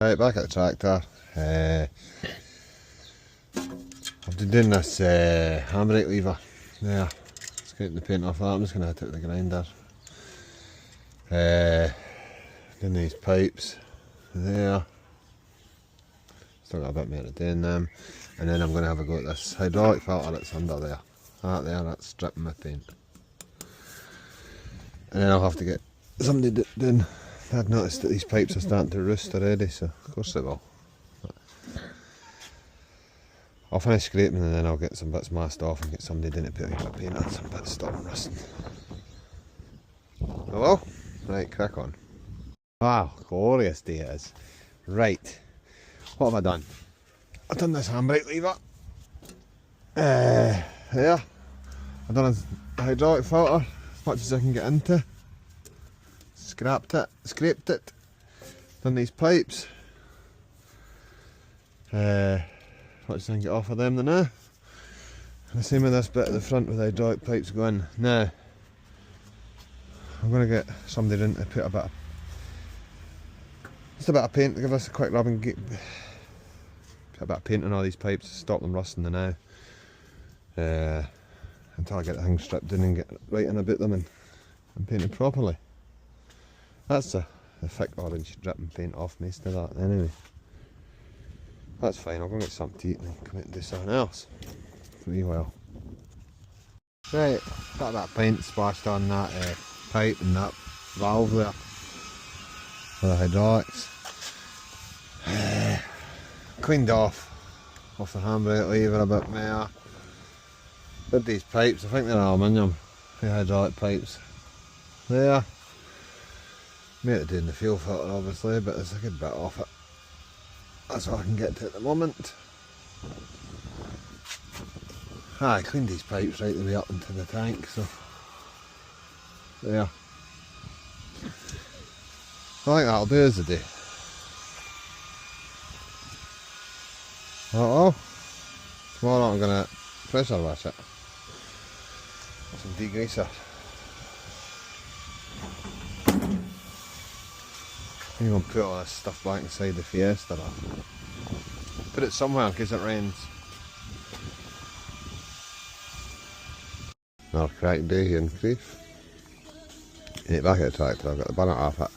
Right, back at the tractor. I've been doing this handbrake lever there. Just getting the paint off that. I'm just going to hit it with the grinder. Doing these pipes there. Still got a bit more to do in them. And then I'm going to have a go at this hydraulic filter that's under there. That there, that's stripping my paint. And then I'll have to get somebody doing. I've noticed that these pipes are starting to rust already, so of course they will. But I'll finish scraping and then I'll get some bits masked off and get somebody doing it, put a bit of paint on some bits, stop them rusting. Hello? Right, crack on. Wow, glorious day it is. Right, what have I done? I've done this handbrake lever. There. I've done a hydraulic filter, as much as I can get into. Scraped it, done these pipes. What just I can get off of them then now. The same with this bit at the front with the hydraulic pipes going. Now, I'm going to get somebody in to put a bit of, just a bit of paint to give us a quick rub and get put a bit of paint on all these pipes to stop them rusting the now. Until I get the thing stripped in and get right in about them and painted properly. That's the thick orange dripping paint off most of that anyway. That's fine, I'll go and get something to eat and then come out and do something else for a wee while. Right, got that paint splashed on that pipe and that valve there for the hydraulics. Cleaned off the handbrake lever a bit more. Did these pipes, I think they're aluminium, the hydraulic pipes. There. Made it doing the fuel filter obviously, but there's a good bit off it. That's all I can get to at the moment. I cleaned these pipes right the way up into the tank, so there. I think that'll do as a day. Tomorrow I'm going to pressure wash it. Some degreaser. I'm going to put all this stuff back inside the Fiesta. Put it somewhere in case it rains. Another crack day here in Crieff. Back at the tractor, I've got the bonnet off it.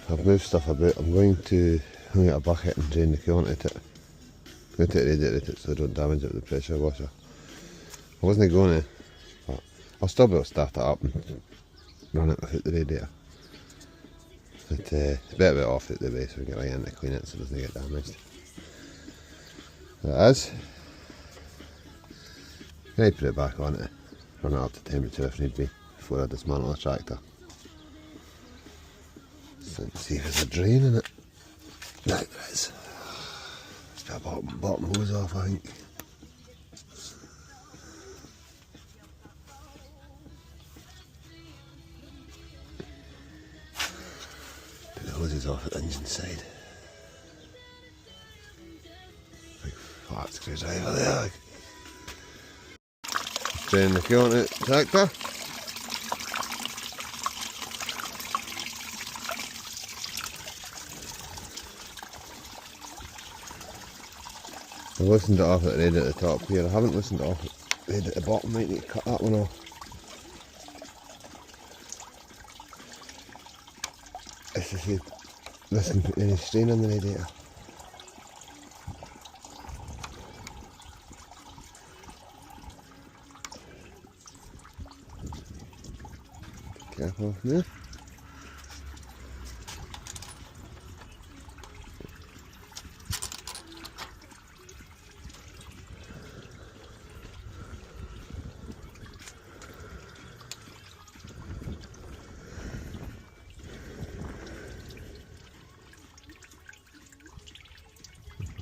I've moved stuff about. I'm going to get a bucket and drain the coolant out it. I'm going to take the radiator out it so I don't damage it with the pressure washer. I wasn't going to, but I'll still be able to start it up and run it without the radiator. But it's better bit off at the base so we can get right in to clean it so it doesn't get damaged. There it is. I need to put it back on it, run it up to temperature if need be, before I dismantle the tractor. So let's see if there's a drain in it. Right, there is. Let's put a bottom hose off, I think. Hoses off at the engine side. Big flat screwdriver there. Like. Drain the coolant out the tractor. I loosened it off at the end at the top here. I haven't loosened it off at the end at the bottom. Might need to cut that one off. This is it. Listen to any strain on the radiator. Careful there.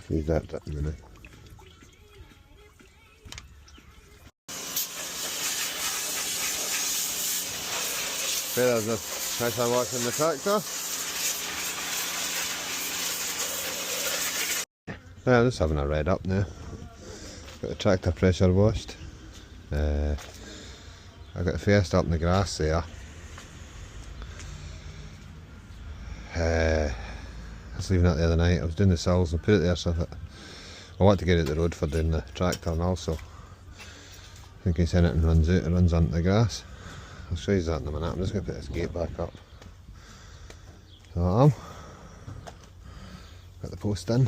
Leave that up in a minute. Okay, there's the pressure wash in the tractor. Yeah, I'm just having a read up now. Got the tractor pressure washed. I've got the Fiesta up in the grass there. was leaving it the other night. I was doing the sills and put it there so that I want to get it the road for doing the tractor, and also I think in case anything runs out, it runs onto the grass. I'll show you that in a minute. I'm just going to put this gate back up. So I am. Got the post in.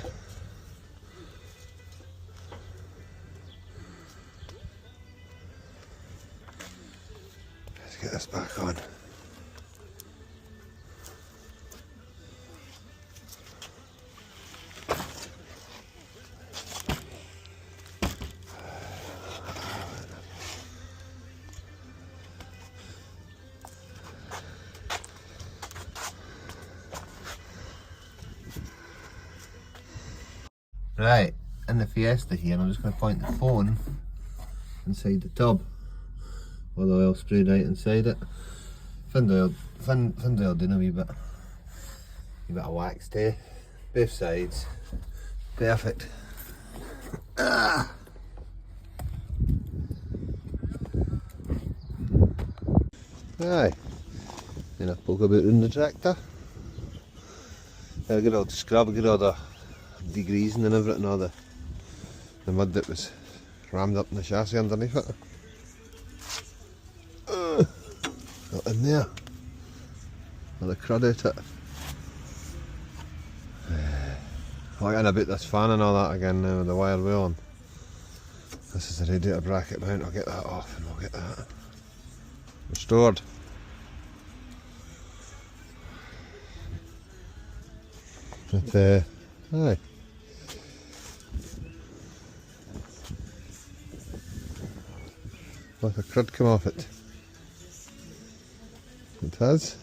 Let's get this back on. Right, in the Fiesta here, I'm just going to point the phone inside the tub with the oil sprayed right inside it. Finned oil doing a wee bit of wax too, both sides, perfect. Ah. Aye, then I poke about in the tractor. I'll get all the scrub, get all the degreasing and everything, all the mud that was rammed up in the chassis underneath it. Got in there. All the crud out it. I'll get in about this fan and all that again now with the wire wheel on. This is the radiator bracket mount. I'll get that off and we'll get that restored. But aye. Let the crud come off it. It has.